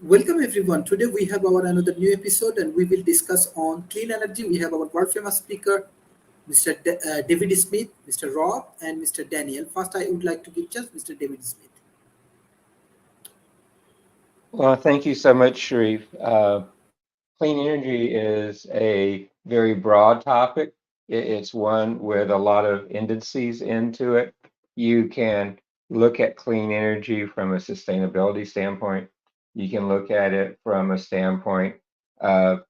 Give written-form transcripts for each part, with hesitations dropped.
Welcome everyone. Today we have our another new episode and we will discuss on clean energy. We have our world famous speaker, David Smith, Mr. Rob, and Mr. Daniel. First, I would like to give just Mr. David Smith. Well, thank you so much, Sharif. Clean energy is a very broad topic. It's one with a lot of indices into it. You can look at clean energy from a sustainability standpoint. You can look at it from a standpoint of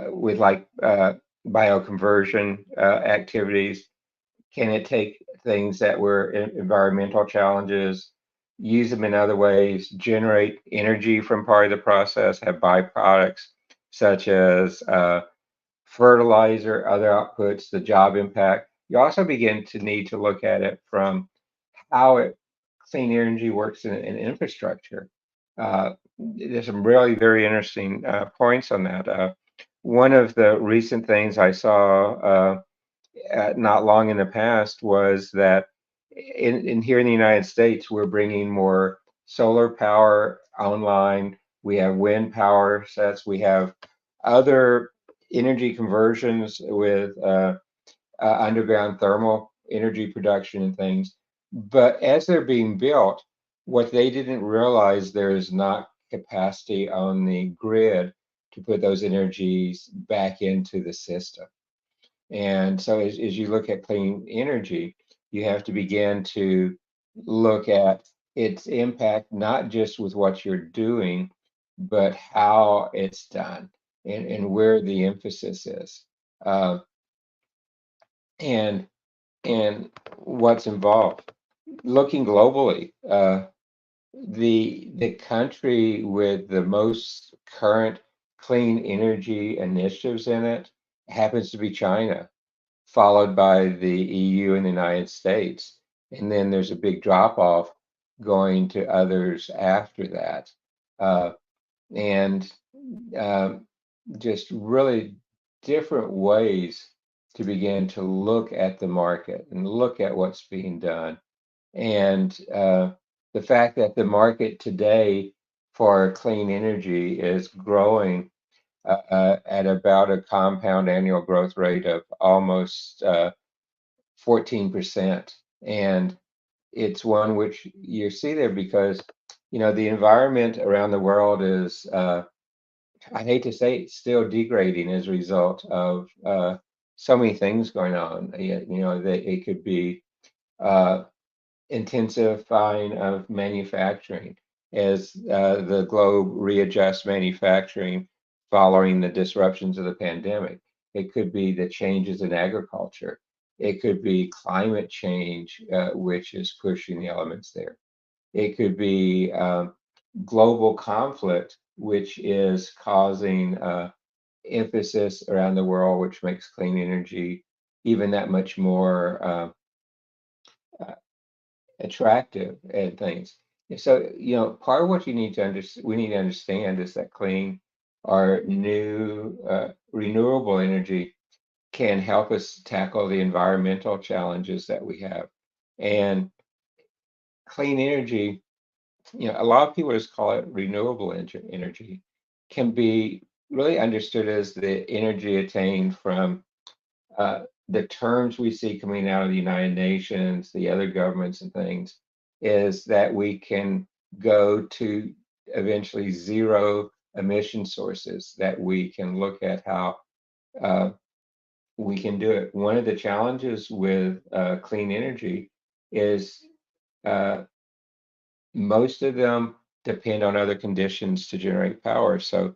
with bioconversion activities. Can it take things that were environmental challenges, use them in other ways, generate energy from part of the process, have byproducts such as fertilizer, other outputs, the job impact? You also begin to need to look at it from how clean energy works in infrastructure. There's some really very interesting points on that. One of the recent things I saw not long in the past was that in here in the United States, we're bringing more solar power online. We have wind power sets. We have other energy conversions with underground thermal energy production and things. But as they're being built, what they didn't realize there is not capacity on the grid to put those energies back into the system. And so as you look at clean energy, you have to begin to look at its impact, not just with what you're doing, but how it's done and where the emphasis is. Uh, and and what's involved. Looking globally, the country with the most current clean energy initiatives in it happens to be China, followed by the EU and the United States. And then there's a big drop off going to others after that. Uh, and um, just really different ways to begin to look at the market and look at what's being done. And the fact that the market today for clean energy is growing at about a compound annual growth rate of almost 14%. And it's one which you see there because, the environment around the world is, I hate to say it, still degrading as a result of so many things going on. That it could be uh, intensifying of manufacturing as the globe readjusts manufacturing following the disruptions of the pandemic. It could be the changes in agriculture. It could be climate change, which is pushing the elements there. It could be global conflict, which is causing emphasis around the world, which makes clean energy even that much more uh, attractive and things. So, part of what you need to we need to understand is that clean or new renewable energy can help us tackle the environmental challenges that we have. And clean energy, a lot of people just call it renewable energy, can be really understood as the energy attained from the terms we see coming out of the United Nations, the other governments and things, is that we can go to eventually zero emission sources, that we can look at how uh, we can do it. One of the challenges with clean energy is uh, most of them depend on other conditions to generate power. So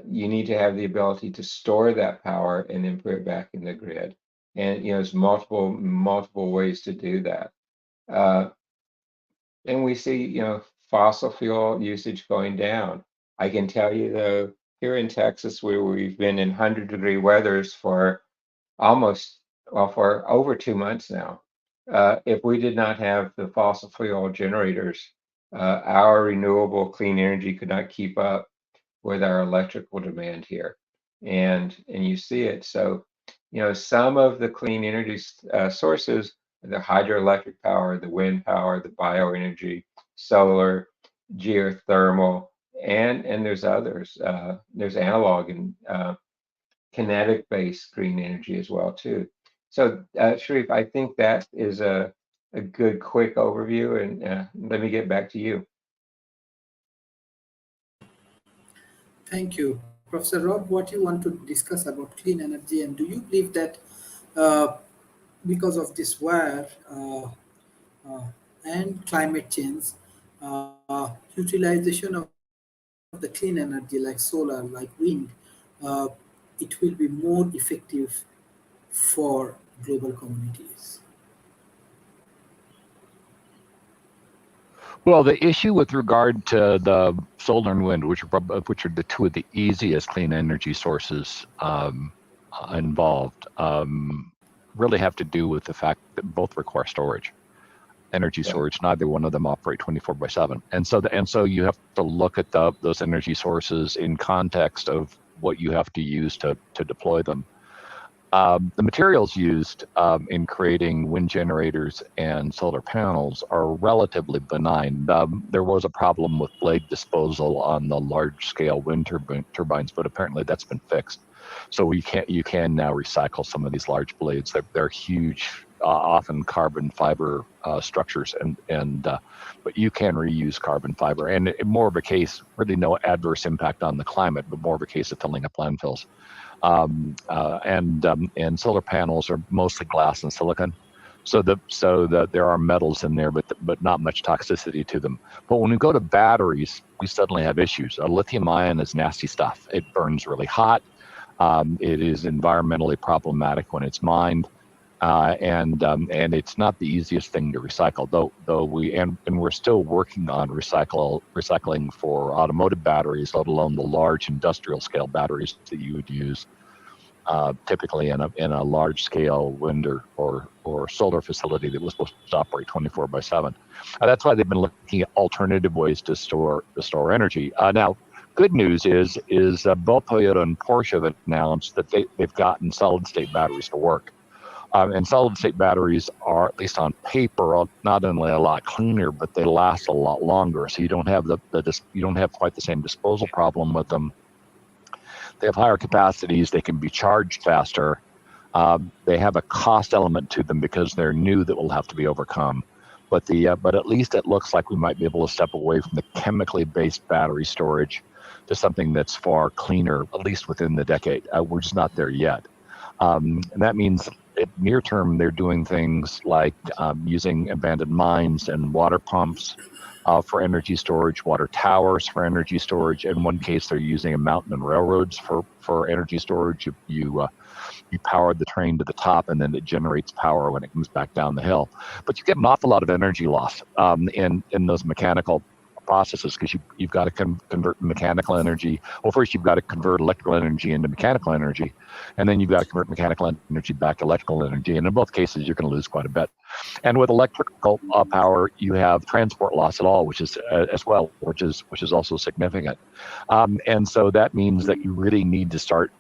you need to have the ability to store that power and then put it back in the grid. And there's multiple ways to do that. Uh, and we see fossil fuel usage going down. I can tell you though, here in Texas, where we've been in 100-degree weathers for almost well for over 2 months now. If we did not have the fossil fuel generators, our renewable clean energy could not keep up with our electrical demand here. And you see it. So, some of the clean energy sources, the hydroelectric power, the wind power, the bioenergy, solar, geothermal, and there's others. There's analog and kinetic-based green energy as well too. So, Sharif, I think that is a good quick overview, and let me get back to you. Thank you. Professor Rob, what you want to discuss about clean energy, and do you believe that uh, because of this war uh, and climate change, utilization of the clean energy like solar, like wind, uh, it will be more effective for global communities? Well, the issue with regard to the solar and wind, which are the two of the easiest clean energy sources involved, really have to do with the fact that both require storage, energy Yeah. storage. Neither one of them operate 24/7, and so you have to look at those energy sources in context of what you have to use to deploy them. The materials used in creating wind generators and solar panels are relatively benign. There was a problem with blade disposal on the large-scale wind turbines, but apparently that's been fixed. So you can now recycle some of these large blades. They're huge, often carbon fiber structures, but you can reuse carbon fiber. And more of a case, really no adverse impact on the climate, but more of a case of filling up landfills. And solar panels are mostly glass and silicon, so that there are metals in there, but not much toxicity to them. But when we go to batteries, we suddenly have issues. A lithium ion is nasty stuff. It burns really hot. It is environmentally problematic when it's mined. And it's not the easiest thing to recycle, though we're still working on recycling for automotive batteries, let alone the large industrial scale batteries that you would use typically in a large scale wind or solar facility that was supposed to operate 24/7. That's why they've been looking at alternative ways to store energy. Now, good news is both Toyota and Porsche have announced that they've gotten solid state batteries to work. And solid state batteries are, at least on paper, not only a lot cleaner, but they last a lot longer. So you don't have you don't have quite the same disposal problem with them. They have higher capacities. They can be charged faster. They have a cost element to them because they're new that will have to be overcome. But at least it looks like we might be able to step away from the chemically based battery storage to something that's far cleaner, at least within the decade. We're just not there yet. And that means near term, they're doing things like using abandoned mines and water pumps for energy storage, water towers for energy storage. In one case, they're using a mountain and railroads for energy storage. You power the train to the top, and then it generates power when it comes back down the hill. But you get an awful lot of energy loss in those mechanical processes, because you've got to convert mechanical energy. Well, first you've got to convert electrical energy into mechanical energy, and then you've got to convert mechanical energy back to electrical energy. And in both cases, you're going to lose quite a bit. And with electrical power, you have transport loss at all, which is as well, which is also significant. And so that means that you really need to to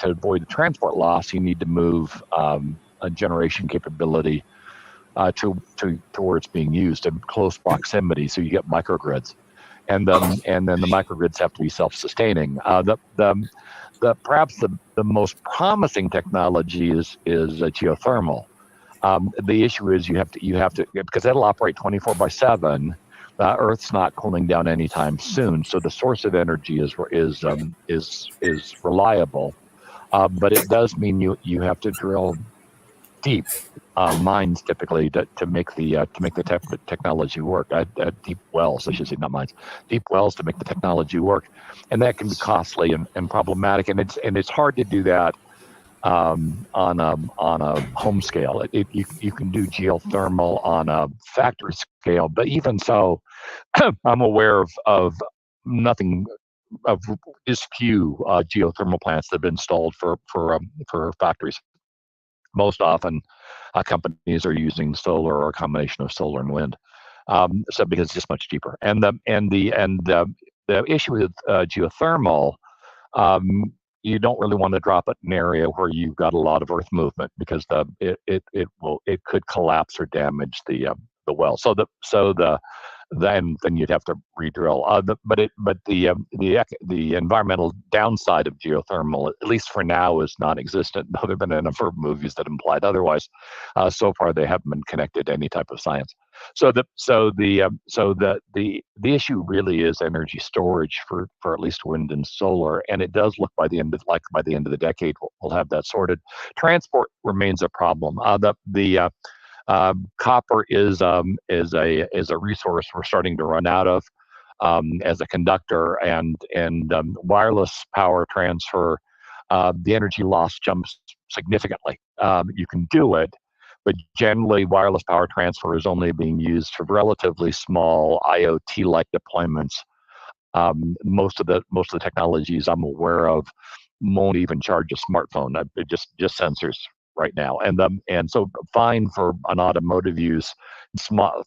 avoid the transport loss. You need to move a generation capability towards being used in close proximity, so you get microgrids, and then the microgrids have to be self-sustaining. Perhaps the most promising technology is geothermal. The issue is you have to because that'll operate 24/7. Earth's not cooling down anytime soon, so the source of energy is reliable, but it does mean you have to drill deep mines typically to make the technology work. Deep wells, I should say, not mines. Deep wells to make the technology work, and that can be costly and problematic. And it's hard to do that on a home scale. You can do geothermal on a factory scale, but even so, I'm aware of nothing of just few geothermal plants that have been installed for factories. Most often, companies are using solar or a combination of solar and wind, so because it's just much cheaper. And the issue with geothermal, you don't really want to drop it in an area where you've got a lot of earth movement, because it could collapse or damage the well. So the then you'd have to re-drill. But the environmental downside of geothermal, at least for now, is non-existent. Though there've been a number of movies that implied otherwise. So far, they haven't been connected to any type of science. So the issue really is energy storage for at least wind and solar, and it does look by the end of the decade we'll have that sorted. Transport remains a problem. Copper is a resource we're starting to run out of as a conductor, and wireless power transfer. The energy loss jumps significantly. You can do it, but generally wireless power transfer is only being used for relatively small IoT-like deployments. Most of the technologies I'm aware of won't even charge a smartphone. Just sensors right now, and so fine for an automotive use,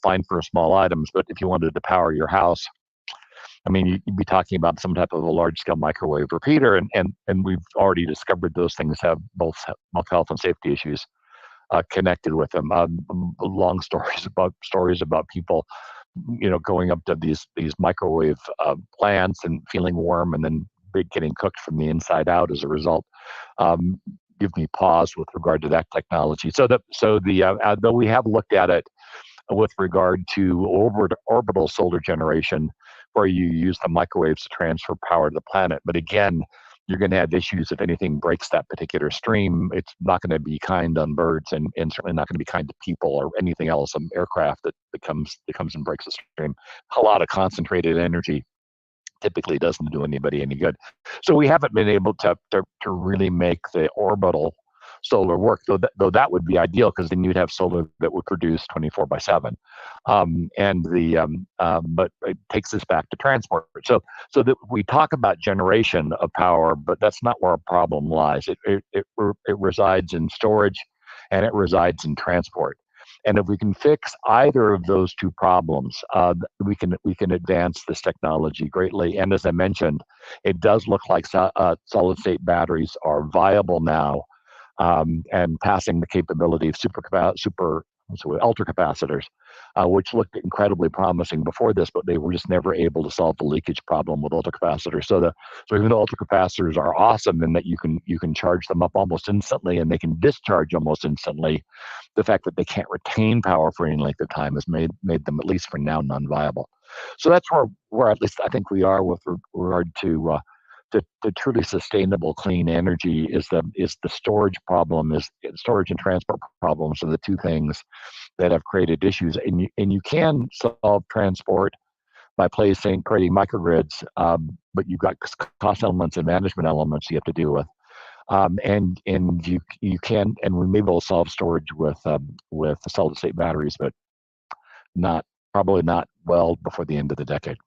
fine for small items. But if you wanted to power your house, I mean, you'd be talking about some type of a large-scale microwave repeater, and we've already discovered those things have both health and safety issues connected with them. Long stories about people, going up to these microwave plants and feeling warm, and then getting cooked from the inside out as a result. Give me pause with regard to that technology. Though we have looked at it with regard to orbital solar generation, where you use the microwaves to transfer power to the planet, but again, you're going to have issues if anything breaks that particular stream. It's not going to be kind on birds, and certainly not going to be kind to people or anything else. Some aircraft that comes and breaks the stream. A lot of concentrated energy typically doesn't do anybody any good. So we haven't been able to really make the orbital solar work, though that would be ideal, because then you'd have solar that would produce 24/7. But it takes us back to transport. So that we talk about generation of power, but that's not where our problem lies. It resides in storage, and it resides in transport. And if we can fix either of those two problems, we can advance this technology greatly. And as I mentioned, it does look like solid state batteries are viable now, and passing the capability of ultracapacitors, which looked incredibly promising before this, but they were just never able to solve the leakage problem with ultracapacitors. So even though ultracapacitors are awesome in that you can charge them up almost instantly and they can discharge almost instantly, the fact that they can't retain power for any length of time has made them, at least for now, non-viable. So that's where at least I think we are with regard to the truly sustainable clean energy. Is the storage problem, is storage and transport problems are the two things that have created issues. And you can solve transport by creating microgrids, but you've got cost elements and management elements you have to deal with. And you can, and we may be able to solve storage with solid state batteries, but probably not well before the end of the decade.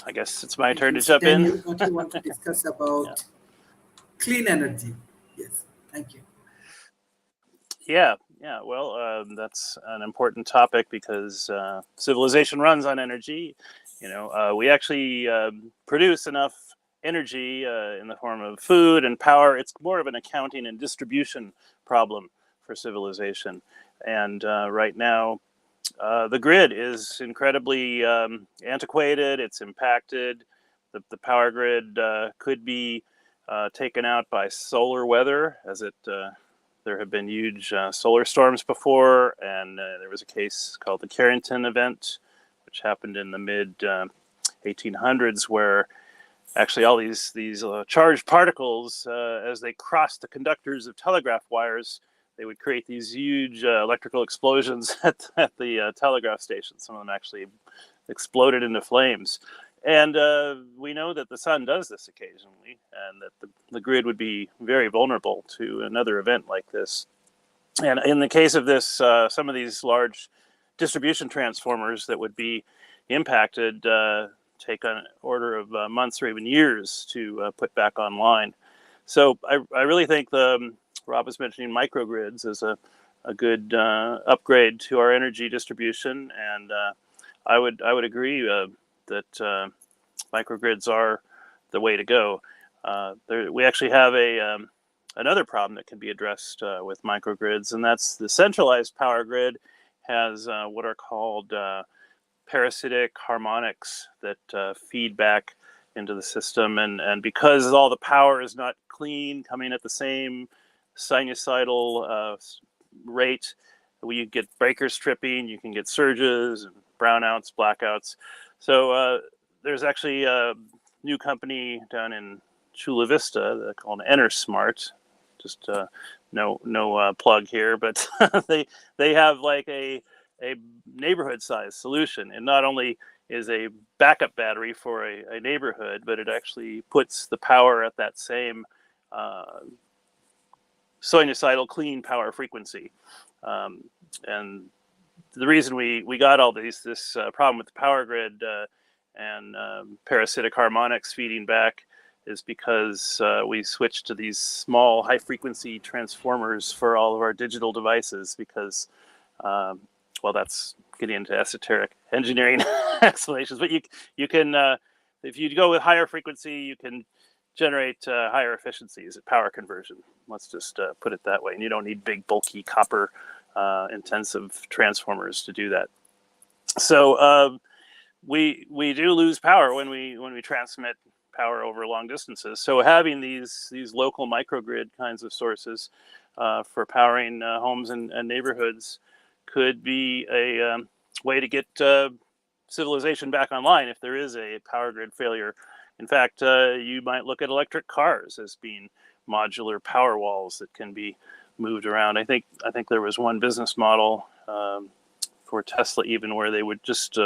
I guess it's my turn to jump in. Daniel, what do you want to discuss about clean energy? Yes, thank you. Yeah. Well, that's an important topic because civilization runs on energy. We actually produce enough energy in the form of food and power. It's more of an accounting and distribution problem for civilization. And right now, the grid is incredibly antiquated. It's impacted. The power grid could be taken out by solar weather, as there have been huge solar storms before, and there was a case called the Carrington event, which happened in the mid 1800s, where actually all these charged particles, as they crossed the conductors of telegraph wires, they would create these huge electrical explosions at the telegraph station. Some of them actually exploded into flames. And we know that the sun does this occasionally, and that the grid would be very vulnerable to another event like this. And in the case of this, some of these large distribution transformers that would be impacted take an order of months or even years to put back online. So I really think Rob was mentioning microgrids as a good upgrade to our energy distribution, and I would agree that microgrids are the way to go. We actually have a another problem that can be addressed with microgrids, and that's the centralized power grid has what are called parasitic harmonics that feed back into the system, and because all the power is not clean, coming at the same sinusoidal rate, you get breaker stripping, you can get surges and brownouts, blackouts. So there's actually a new company down in Chula Vista called EnerSmart. Just no plug here, but they have like a neighborhood size solution, and not only is a backup battery for a neighborhood, but it actually puts the power at that same sinusoidal clean power frequency. And the reason we got all this problem with the power grid and parasitic harmonics feeding back is because we switched to these small high frequency transformers for all of our digital devices because well, that's getting into esoteric engineering explanations, but you can if you go with higher frequency, you can generate higher efficiencies at power conversion. Let's just put it that way. And you don't need big bulky copper intensive transformers to do that. So we do lose power when we transmit power over long distances. So having these local microgrid kinds of sources for powering homes and neighborhoods could be a way to get civilization back online if there is a power grid failure. In fact, you might look at electric cars as being modular power walls that can be moved around. I think there was one business model for Tesla even where they would just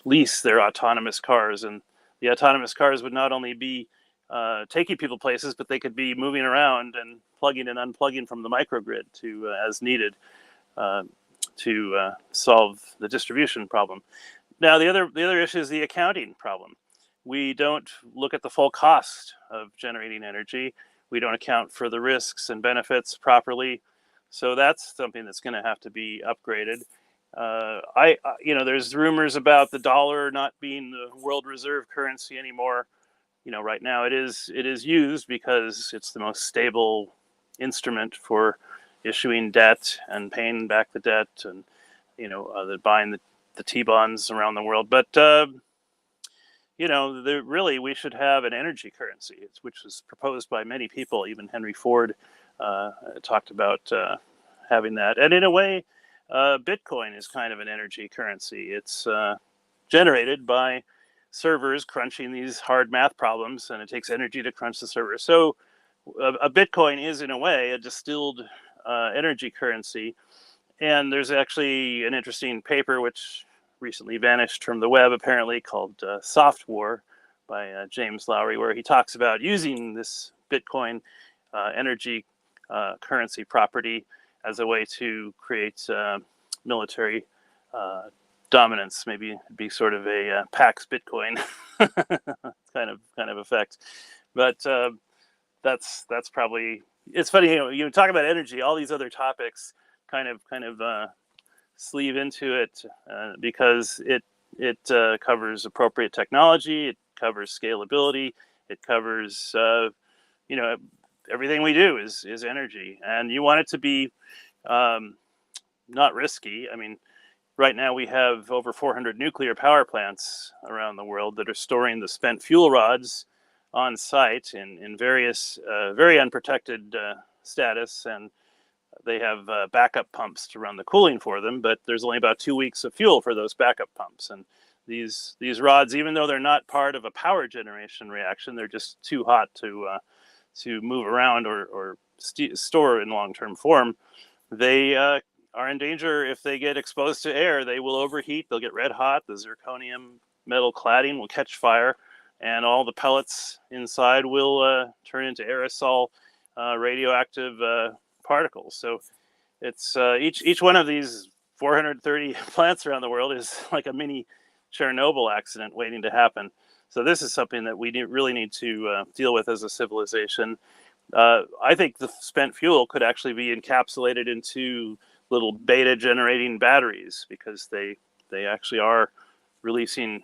lease their autonomous cars, and the autonomous cars would not only be taking people places, but they could be moving around and plugging and unplugging from the microgrid to as needed to solve the distribution problem. Now, the other issue is the accounting problem. We don't look at the full cost of generating energy. We don't account for the risks and benefits properly. So that's something that's going to have to be upgraded. There's rumors about the dollar not being the world reserve currency anymore. Right now it is used because it's the most stable instrument for issuing debt and paying back the debt, and buying the T-bonds around the world. But really we should have an energy currency, which was proposed by many people. Even Henry Ford talked about having that. And in a way, Bitcoin is kind of an energy currency. It's generated by servers crunching these hard math problems, and it takes energy to crunch the server. So a Bitcoin is, in a way, a distilled energy currency. And there's actually an interesting paper which recently vanished from the web, apparently, called Soft War by James Lowry, where he talks about using this Bitcoin energy currency property as a way to create military dominance. Maybe it'd be sort of a Pax Bitcoin kind of effect. But that's probably, it's funny, you talk about energy, all these other topics kind of sleeve into it because it covers appropriate technology, it covers scalability, it covers everything we do is energy, and you want it to be not risky. I mean, right now we have over 400 nuclear power plants around the world that are storing the spent fuel rods on site in various very unprotected status, and they have backup pumps to run the cooling for them, but there's only about 2 weeks of fuel for those backup pumps. And these rods, even though they're not part of a power generation reaction, they're just too hot to move around or store in long-term form. They are in danger if they get exposed to air. They will overheat, they'll get red hot, the zirconium metal cladding will catch fire, and all the pellets inside will turn into aerosol radioactive particles. So it's each one of these 430 plants around the world is like a mini Chernobyl accident waiting to happen. So this is something that we really need to deal with as a civilization. I think the spent fuel could actually be encapsulated into little beta generating batteries, because they actually are releasing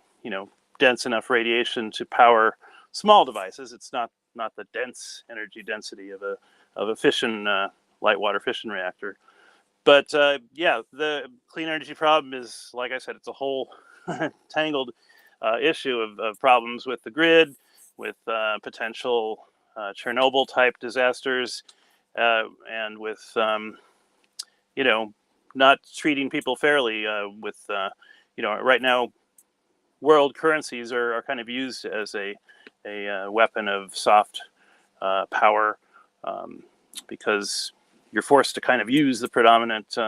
dense enough radiation to power small devices. It's not the dense energy density of a fission light water fission reactor. But yeah, the clean energy problem is, like I said, it's a whole tangled issue of problems with the grid, with potential Chernobyl type disasters, and with not treating people fairly. With right now, world currencies are kind of used as a weapon of soft power, because you're forced to kind of use the predominant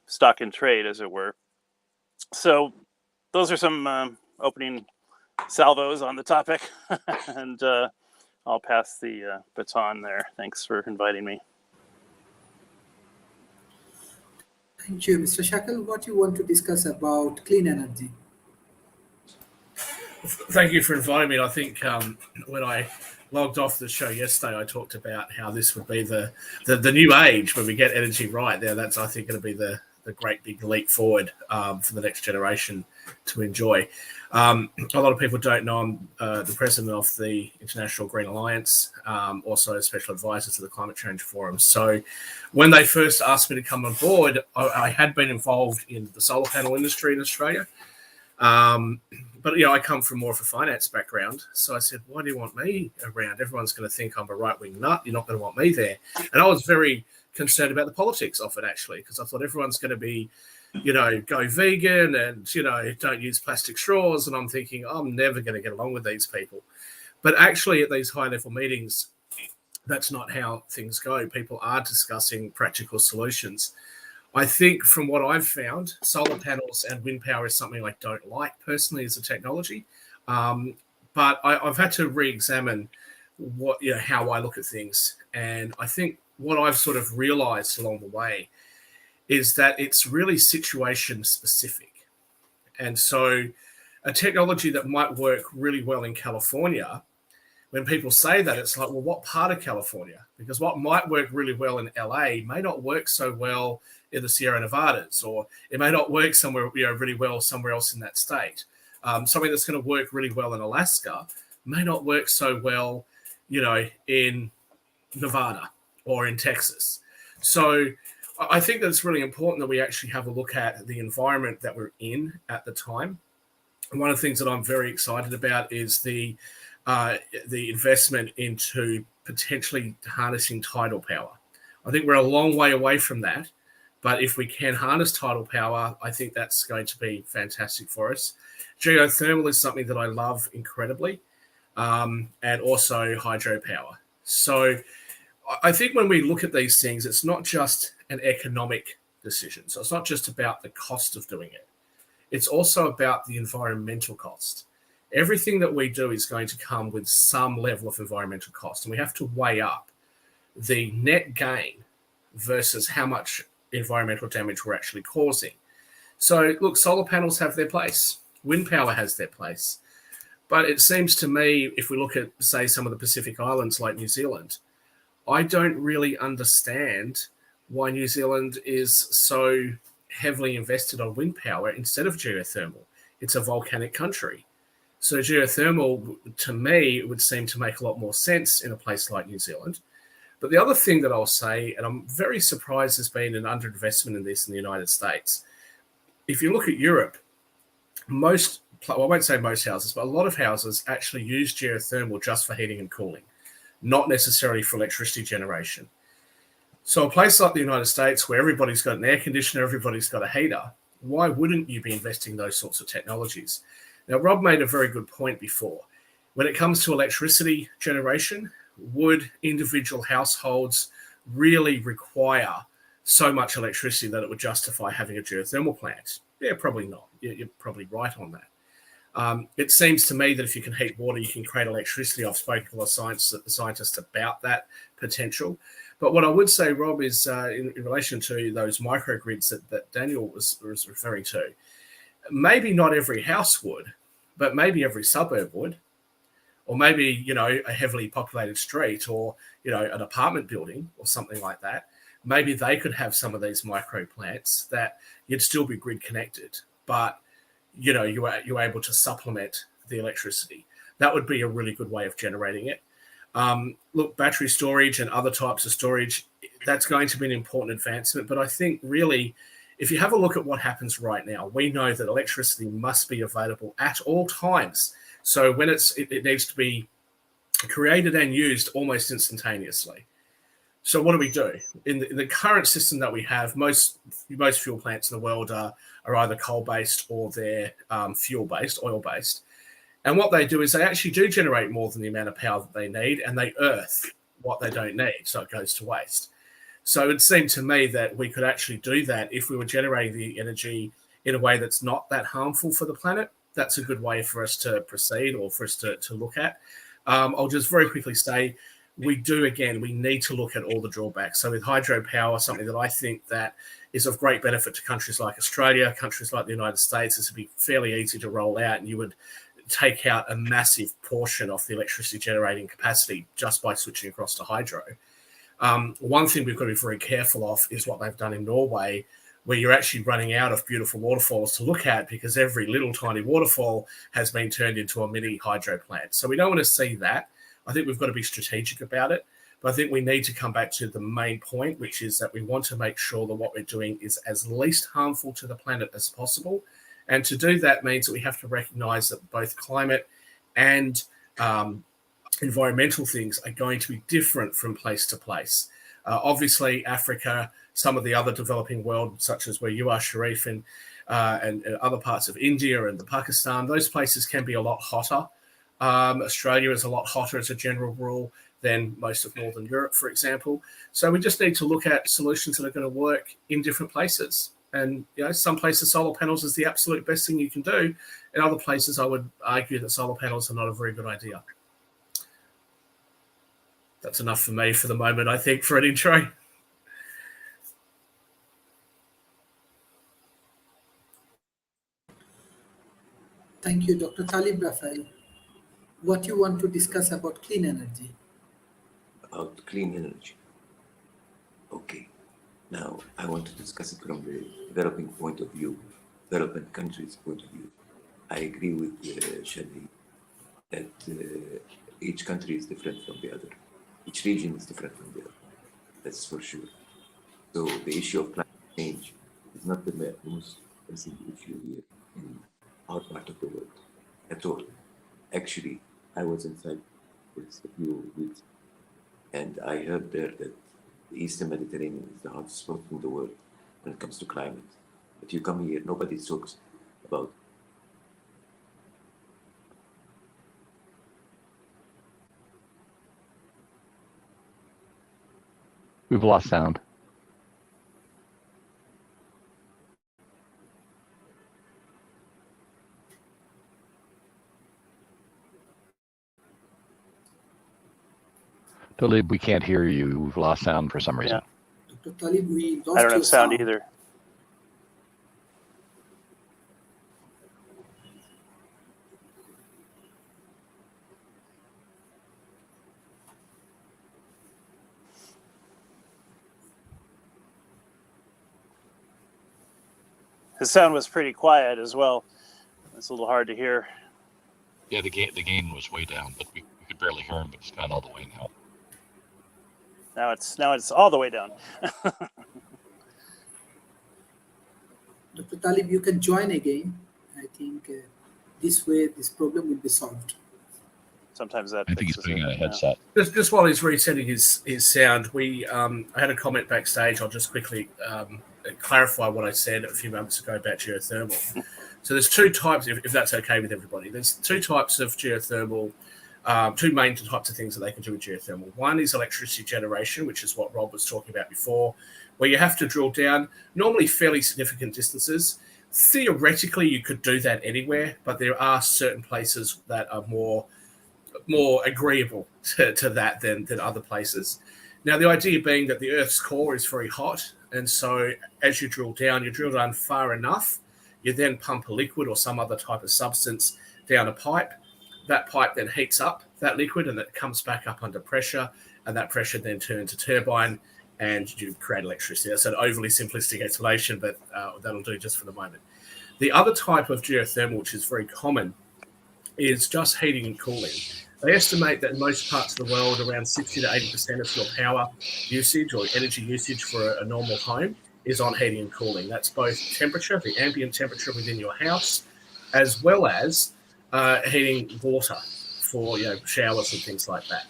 stock in trade, as it were. So those are some opening salvos on the topic, and I'll pass the baton there. Thanks for inviting me. Thank you, Mr. Shackle. What you want to discuss about clean energy? Thank you for inviting me. I think when I logged off the show yesterday, I talked about how this would be the new age when we get energy right. Now, that's, I think, going to be the great big leap forward for the next generation to enjoy. A lot of people don't know I'm the president of the International Green Alliance, also a special advisor to the Climate Change Forum. So when they first asked me to come on board, I had been involved in the solar panel industry in Australia. But, I come from more of a finance background. So I said, why do you want me around? Everyone's going to think I'm a right-wing nut. You're not going to want me there. And I was very concerned about the politics of it, actually, because I thought everyone's going to be, go vegan and, don't use plastic straws. And I'm thinking, I'm never going to get along with these people. But actually, at these high-level meetings, that's not how things go. People are discussing practical solutions. I think from what I've found, solar panels and wind power is something I don't like personally as a technology. But I've had to re-examine how I look at things. And I think what I've sort of realized along the way is that it's really situation specific. And so a technology that might work really well in California, when people say that, it's like, well, what part of California? Because what might work really well in LA may not work so well in the Sierra Nevadas, or it may not work somewhere really well somewhere else in that state. Something that's going to work really well in Alaska may not work so well, in Nevada or in Texas. So I think that it's really important that we actually have a look at the environment that we're in at the time. And one of the things that I'm very excited about is the investment into potentially harnessing tidal power. I think we're a long way away from that. But if we can harness tidal power, I think that's going to be fantastic for us. Geothermal is something that I love incredibly, and also hydropower. So I think when we look at these things, it's not just an economic decision. So it's not just about the cost of doing it. It's also about the environmental cost. Everything that we do is going to come with some level of environmental cost, and we have to weigh up the net gain versus how much environmental damage we're actually causing. So look, solar panels have their place. Wind power has their place. But it seems to me, if we look at, say, some of the Pacific Islands like New Zealand, I don't really understand why New Zealand is so heavily invested on wind power instead of geothermal. It's a volcanic country. So geothermal, to me, would seem to make a lot more sense in a place like New Zealand. But the other thing that I'll say, and I'm very surprised there's been an underinvestment in this in the United States. If you look at Europe, I won't say most houses, but a lot of houses actually use geothermal just for heating and cooling, not necessarily for electricity generation. So a place like the United States where everybody's got an air conditioner, everybody's got a heater, why wouldn't you be investing in those sorts of technologies? Now, Rob made a very good point before. When it comes to electricity generation, would individual households really require so much electricity that it would justify having a geothermal plant? Yeah, probably not. You're probably right on that. It seems to me that if you can heat water, you can create electricity. I've spoken to a scientist about that potential. But what I would say, Rob, is in relation to those microgrids that Daniel was referring to, maybe not every house would, but maybe every suburb would. Or maybe, a heavily populated street or, an apartment building or something like that. Maybe they could have some of these micro plants that you'd still be grid connected, but, you're able to supplement the electricity. That would be a really good way of generating it. Look, battery storage and other types of storage, that's going to be an important advancement. But I think really, if you have a look at what happens right now, we know that electricity must be available at all times. So when it needs to be created and used almost instantaneously. So what do? In the current system that we have, most fuel plants in the world are either coal-based or they're fuel-based, oil-based. And what they do is they actually do generate more than the amount of power that they need, and they earth what they don't need, so it goes to waste. So it seemed to me that we could actually do that if we were generating the energy in a way that's not that harmful for the planet. That's a good way for us to proceed, or for us to look at. I'll just very quickly say, we need to look at all the drawbacks. So with hydropower, something that I think that is of great benefit to countries like Australia, countries like the United States, this would be fairly easy to roll out, and you would take out a massive portion of the electricity generating capacity just by switching across to hydro. One thing we've got to be very careful of is what they've done in Norway, where you're actually running out of beautiful waterfalls to look at because every little tiny waterfall has been turned into a mini hydro plant. So we don't want to see that. I think we've got to be strategic about it. But I think we need to come back to the main point, which is that we want to make sure that what we're doing is as least harmful to the planet as possible. And to do that means that we have to recognize that both climate and environmental things are going to be different from place to place. Obviously, Africa, some of the other developing world, such as where you are, Sharif, and other parts of India and Pakistan, those places can be a lot hotter. Australia is a lot hotter as a general rule than most of Northern Europe, for example. So we just need to look at solutions that are going to work in different places. And some places solar panels is the absolute best thing you can do. In other places, I would argue that solar panels are not a very good idea. That's enough for me for the moment, I think, for an intro. Thank you, Dr. Talib Raphael. What you want to discuss about clean energy? About clean energy. Okay. Now, I want to discuss it from the developing point of view, developing countries' point of view. I agree with Shadi that each country is different from the other. Each region is different from the other. That's for sure. So the issue of climate change is not the most pressing issue here in our part of the world at all. Actually, I was in Cyprus a few weeks, and I heard there that the Eastern Mediterranean is the hottest spot in the world when it comes to climate. But you come here, nobody talks about it. We've lost sound. Talib, we can't hear you. We've lost sound for some reason. Dr. Talib, we lost I don't your have sound either. His sound was pretty quiet as well. It's a little hard to hear. Yeah, the gain was way down, but we could barely hear him, but it's gone all the way now. Now it's all the way down. Dr. Talib, you can join again. I think this way this problem will be solved. Sometimes that. I think he's fixes putting it, on a headset. Just while he's resetting his sound, I had a comment backstage. I'll just quickly clarify what I said a few moments ago about geothermal. So there's two types, if that's okay with everybody. There's two types of geothermal, two main types of things that they can do with geothermal. One is electricity generation, which is what Rob was talking about before, where you have to drill down normally fairly significant distances. Theoretically, you could do that anywhere, but there are certain places that are more agreeable to that than other places. Now, the idea being that the Earth's core is very hot, and so as you drill down far enough, you then pump a liquid or some other type of substance down a pipe. That pipe then heats up that liquid, and it comes back up under pressure, and that pressure then turns a turbine, and you create electricity. That's an overly simplistic explanation, but that'll do just for the moment. The other type of geothermal, which is very common, is just heating and cooling. They estimate that in most parts of the world, around 60 to 80% of your power usage or energy usage for a normal home is on heating and cooling. That's both temperature, the ambient temperature within your house, as well as heating water for showers and things like that.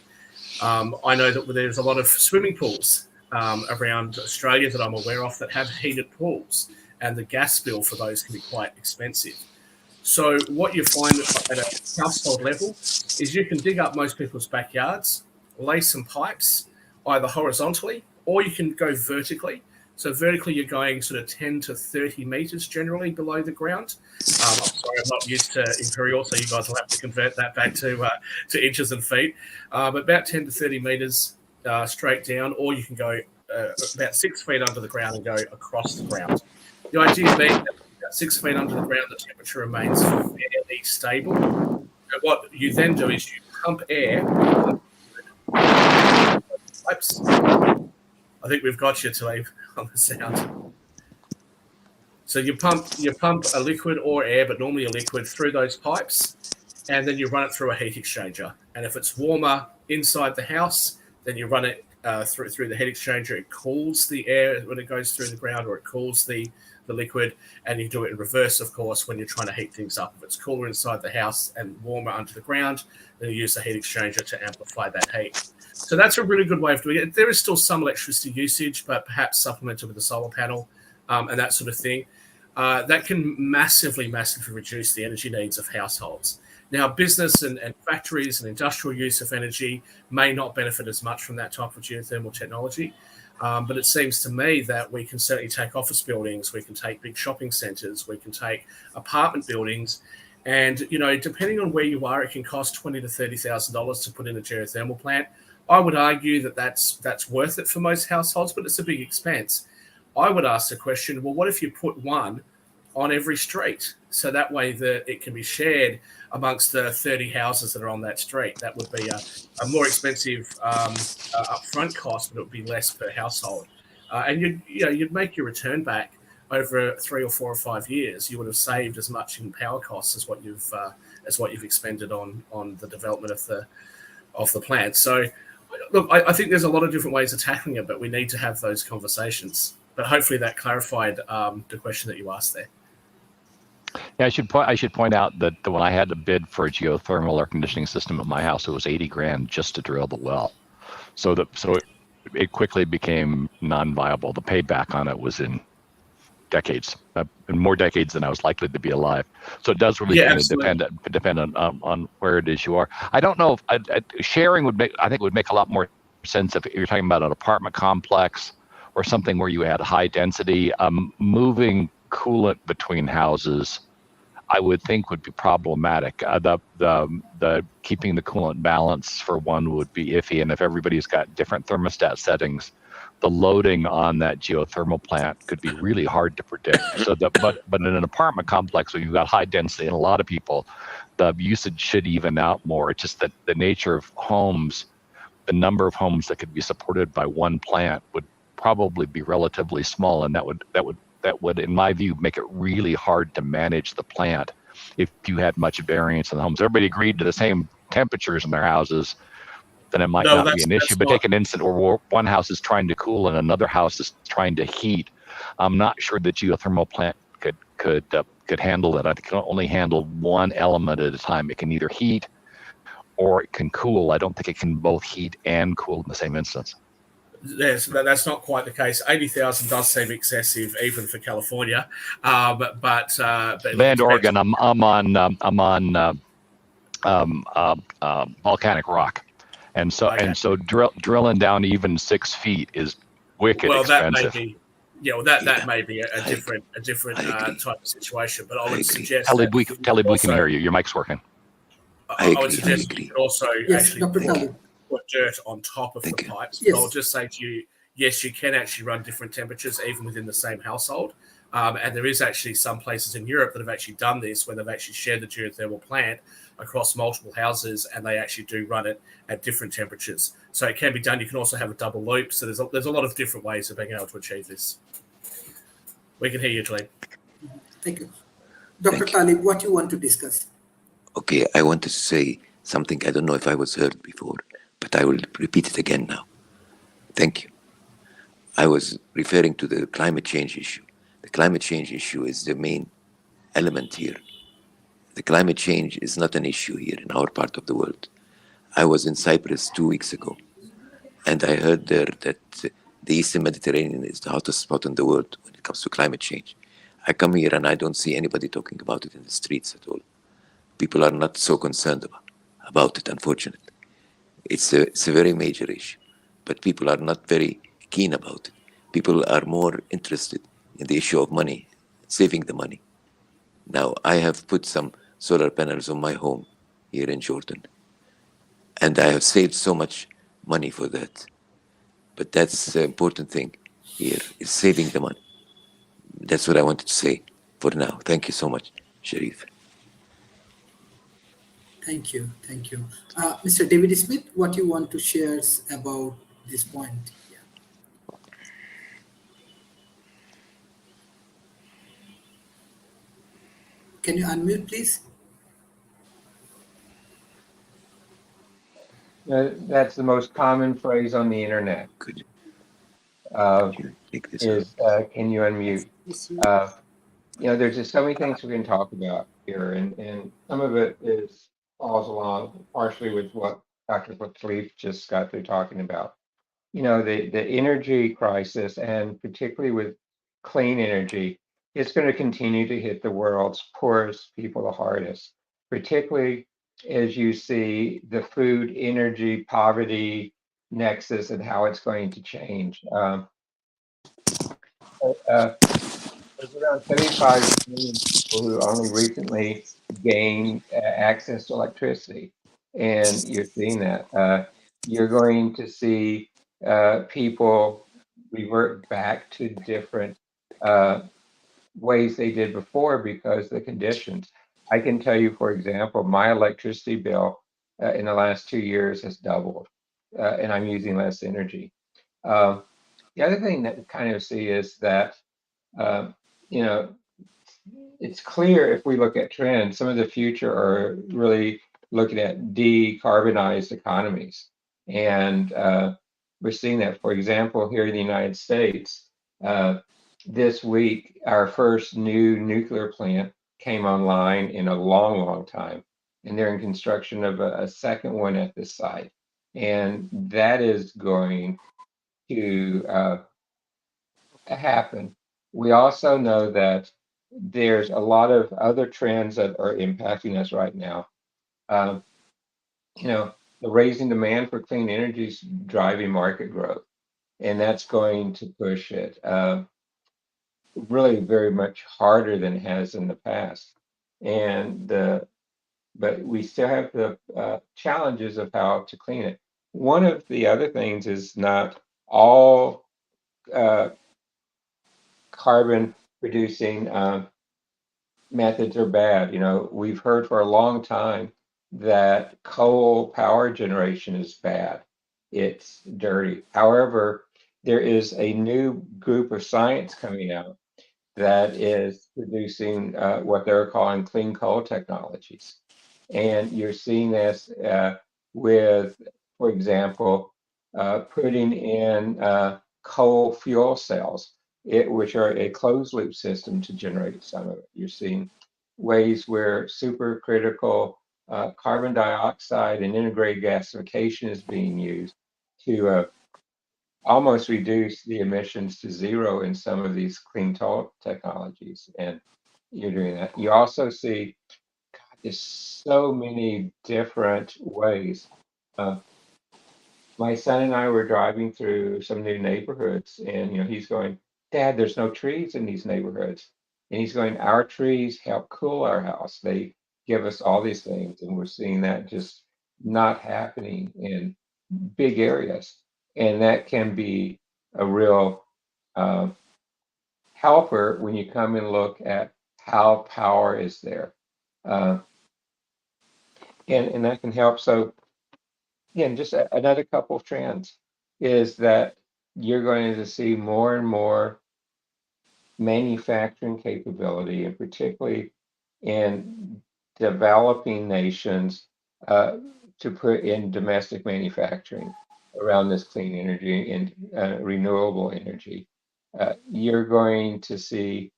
I know that there's a lot of swimming pools around Australia that I'm aware of that have heated pools, and the gas bill for those can be quite expensive. So what you find at a household level is you can dig up most people's backyards, lay some pipes either horizontally or you can go vertically. So vertically, you're going sort of 10 to 30 meters generally below the ground. I'm sorry, I'm not used to imperial, so you guys will have to convert that back to inches and feet. But about 10 to 30 meters straight down, or you can go about 6 feet under the ground and go across the ground. The idea being that about 6 feet under the ground, the temperature remains fairly stable. So what you then do is you pump air. Pipes. I think we've got you, Talib, on the sound. So you pump a liquid or air, but normally a liquid, through those pipes, and then you run it through a heat exchanger. And if it's warmer inside the house, then you run it through the heat exchanger. It cools the air when it goes through the ground, or it cools the liquid, and you do it in reverse, of course, when you're trying to heat things up. If it's cooler inside the house and warmer under the ground, then you use the heat exchanger to amplify that heat. So that's a really good way of doing it. There is still some electricity usage, but perhaps supplemented with a solar panel and that sort of thing. That can massively reduce the energy needs of households. Now, business and factories and industrial use of energy may not benefit as much from that type of geothermal technology. But it seems to me that we can certainly take office buildings, we can take big shopping centres, we can take apartment buildings, and depending on where you are, it can cost $20,000 to $30,000 to put in a geothermal plant. I would argue that that's worth it for most households, but it's a big expense. I would ask the question, well, what if you put one on every street? So that way that it can be shared amongst the 30 houses that are on that street. That would be a more expensive upfront cost, but it would be less per household. And you'd make your return back over 3 or 4 or 5 years. You would have saved as much in power costs as what you've expended on the development of the plant. So, look, I think there's a lot of different ways of tackling it, but we need to have those conversations. But hopefully that clarified the question that you asked there. Yeah, I should point out that when I had to bid for a geothermal air conditioning system at my house, it was $80,000 just to drill the well. So it quickly became non-viable. The payback on it was in decades, in more decades than I was likely to be alive. So it does really depend on where it is you are. I don't know if sharing would make a lot more sense if you're talking about an apartment complex or something where you had high density. Moving coolant between houses, I would think would be problematic. The keeping the coolant balance for one would be iffy, and if everybody's got different thermostat settings, the loading on that geothermal plant could be really hard to predict. But in an apartment complex where you've got high density and a lot of people, the usage should even out more. It's just that the nature of homes, the number of homes that could be supported by one plant would probably be relatively small, and that would, in my view, make it really hard to manage the plant if you had much variance in the homes. Everybody agreed to the same temperatures in their houses, then it might not be an issue. But take an instance where one house is trying to cool and another house is trying to heat. I'm not sure the geothermal plant could handle that. I think it can only handle one element at a time. It can either heat or it can cool. I don't think it can both heat and cool in the same instance. Yes, that's not quite the case. 80,000 does seem excessive, even for California. But Bend, Oregon. I'm on volcanic rock, and so drilling down even 6 feet is wicked expensive. That may be a different type of situation. But I would suggest Talib, we can hear you. Your mic's working. I would suggest you could also Dr. put dirt on top of the pipes. Yes. But I'll just say to you, yes, you can actually run different temperatures even within the same household. And there is actually some places in Europe that have actually done this, where they've actually shared the geothermal plant across multiple houses, and they actually do run it at different temperatures. So it can be done. You can also have a double loop. So there's a lot of different ways of being able to achieve this. We can hear you, Talib. Thank you. Dr. Talib, what you want to discuss? Okay, I want to say something I don't know if I was heard before, but I will repeat it again now. Thank you. I was referring to the climate change issue. The climate change issue is the main element here. The climate change is not an issue here in our part of the world. I was in Cyprus 2 weeks ago, and I heard there that the Eastern Mediterranean is the hottest spot in the world when it comes to climate change. I come here and I don't see anybody talking about it in the streets at all. People are not so concerned about it, unfortunately. It's a very major issue, but people are not very keen about it. People are more interested in the issue of money, saving the money. Now, I have put some solar panels on my home here in Jordan, and I have saved so much money for that. But that's the important thing here, is saving the money. That's what I wanted to say for now. Thank you so much, Sharif. Thank you. Thank you. Mr. David Smith, what you want to share about this point? Yeah. Can you unmute, please? That's the most common phrase on the internet. Could you take this Is can you unmute? There's just so many things we can talk about here, and some of it falls along partially with what Dr. Khalif just got through talking about. The energy crisis, and particularly with clean energy, it's going to continue to hit the world's poorest people the hardest, particularly as you see the food, energy, poverty nexus and how it's going to change. There's around 75 million people who only recently gained access to electricity, and you're seeing that. You're going to see people revert back to different ways they did before because the conditions. I can tell you, for example, my electricity bill in the last 2 years has doubled, and I'm using less energy. The other thing that we kind of see is that it's clear if we look at trends, some of the future are really looking at decarbonized economies. And we're seeing that, for example, here in the United States, this week, our first new nuclear plant came online in a long, long time. And they're in construction of a second one at this site. And that is going to happen. We also know that there's a lot of other trends that are impacting us right now. The raising demand for clean energy is driving market growth, and that's going to push it really very much harder than it has in the past. But we still have the challenges of how to clean it. One of the other things is not all carbon producing methods are bad. We've heard for a long time that coal power generation is bad. It's dirty. However, there is a new group of science coming out that is producing what they're calling clean coal technologies. And you're seeing this with, for example, putting in coal fuel cells, which are a closed loop system to generate some of it. You're seeing ways where supercritical carbon dioxide and integrated gasification is being used to almost reduce the emissions to zero in some of these clean coal technologies. And you're doing that. You also see there's so many different ways. My son and I were driving through some new neighborhoods, and he's going, "Dad, there's no trees in these neighborhoods." And he's going, "Our trees help cool our house. They give us all these things." And we're seeing that just not happening in big areas. And that can be a real helper when you come and look at how power is there. And that can help. So again, just another couple of trends is that you're going to see more and more manufacturing capability, and particularly in developing nations, to put in domestic manufacturing around this clean energy and renewable energy. You're going to see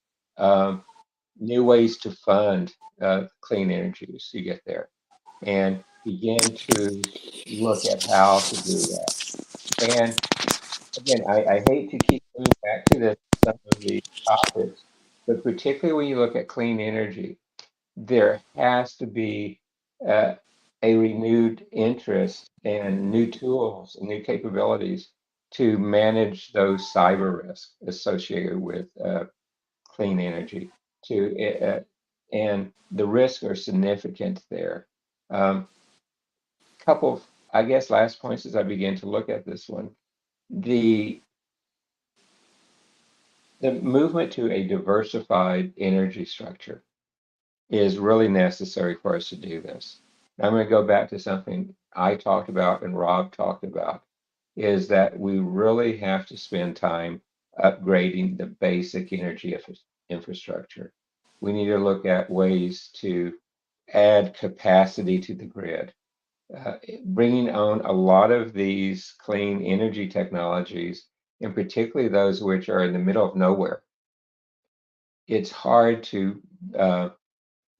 new ways to fund clean energy as you get there, and begin to look at how to do that. And again, I hate to keep coming back to this, some of these topics, but particularly when you look at clean energy, there has to be uh, a renewed interest and new tools and new capabilities to manage those cyber risks associated with clean energy. And the risks are significant there. Couple of, I guess, last points as I begin to look at this one. The movement to a diversified energy structure is really necessary for us to do this. I'm going to go back to something I talked about and Rob talked about, is that we really have to spend time upgrading the basic energy infrastructure. We need to look at ways to add capacity to the grid. Bringing on a lot of these clean energy technologies, and particularly those which are in the middle of nowhere. It's hard to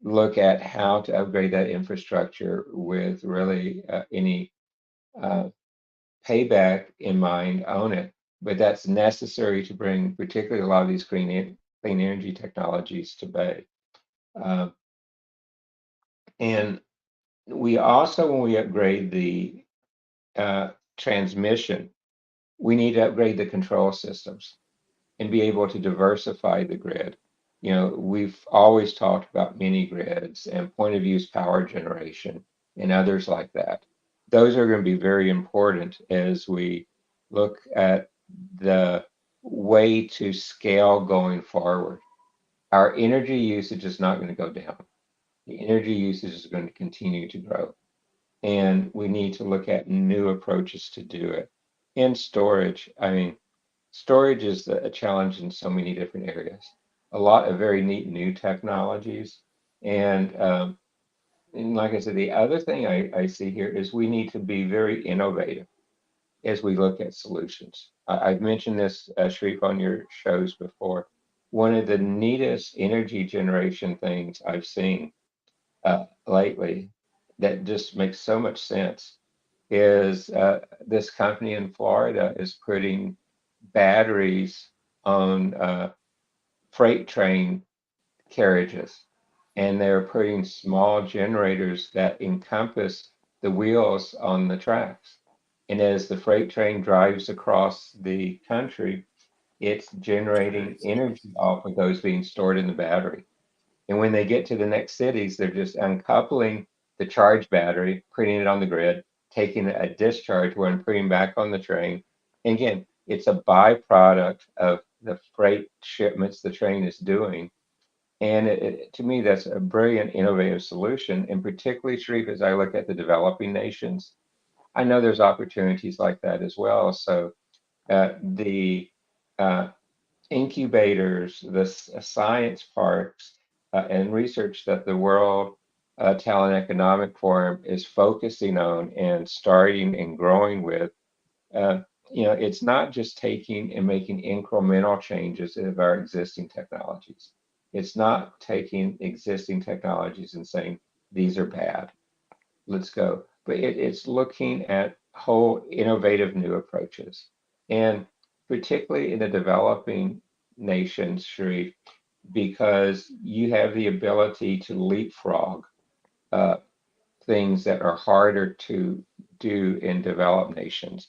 look at how to upgrade that infrastructure with really any payback in mind on it, but that's necessary to bring particularly a lot of these clean energy technologies to bay. And we also, when we upgrade the transmission, we need to upgrade the control systems and be able to diversify the grid. You know, we've always talked about mini grids and point of use power generation and others like that. Those are going to be very important as we look at the way to scale going forward. Our energy usage is not going to go down. The energy usage is going to continue to grow. And we need to look at new approaches to do it. And storage, I mean, storage is a challenge in so many different areas. A lot of very neat new technologies. And like I said, the other thing I see here is we need to be very innovative as we look at solutions. I've mentioned this, Sharif, on your shows before. One of the neatest energy generation things I've seen lately that just makes so much sense is this company in Florida is putting batteries on freight train carriages, and they're putting small generators that encompass the wheels on the tracks. And as the freight train drives across the country, it's generating energy off of those being stored in the battery. And when they get to the next cities, they're just uncoupling the charge battery, putting it on the grid, taking a discharge one, putting back on the train. And again, it's a byproduct of the freight shipments the train is doing. And to me, that's a brilliant, innovative solution. And particularly, Sharif, as I look at the developing nations, I know there's opportunities like that as well. So the incubators, the science parks, and research that the World Talent Economic Forum is focusing on and starting and growing with, it's not just taking and making incremental changes of our existing technologies. It's not taking existing technologies and saying, these are bad, let's go. But it's looking at whole innovative new approaches. And particularly in the developing nations, Sharif, because you have the ability to leapfrog things that are harder to do in developed nations,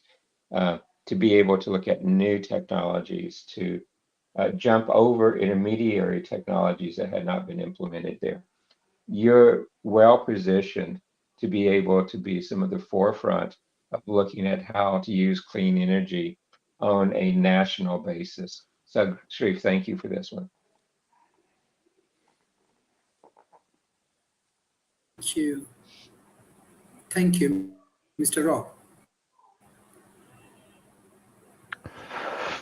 to be able to look at new technologies, to jump over intermediary technologies that had not been implemented there. You're well positioned to be able to be some of the forefront of looking at how to use clean energy on a national basis. So, Sharif, thank you for this one. Thank you. Thank you, Mr. Rob.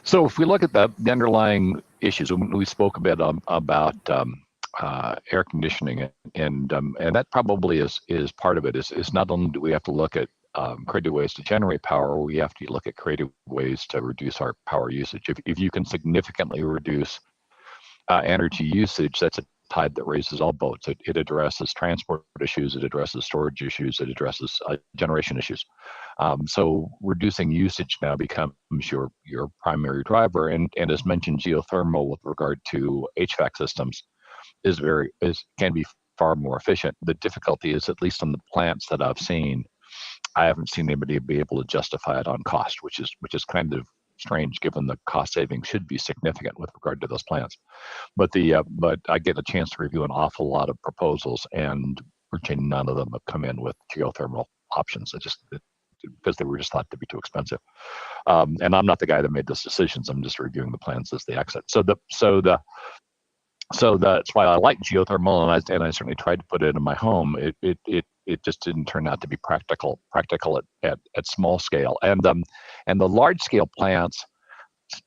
So if we look at the underlying issues, we spoke a bit about air conditioning, and that probably is part of it. Is not only do we have to look at creative ways to generate power, we have to look at creative ways to reduce our power usage. If you can significantly reduce energy usage, that's a tide that raises all boats. It addresses transport issues, it addresses storage issues, it addresses generation issues. So reducing usage now becomes your primary driver. And as mentioned, geothermal with regard to HVAC systems can be far more efficient. The difficulty is, at least on the plants that I've seen, I haven't seen anybody be able to justify it on cost, which is kind of strange, given the cost savings should be significant with regard to those plants. But I get a chance to review an awful lot of proposals, and virtually none of them have come in with geothermal options. Because they were just thought to be too expensive. And I'm not the guy that made those decisions. I'm just reviewing the plans as they exit. So that's why I like geothermal, and I certainly tried to put it in my home. It just didn't turn out to be practical at small scale. And the large scale plants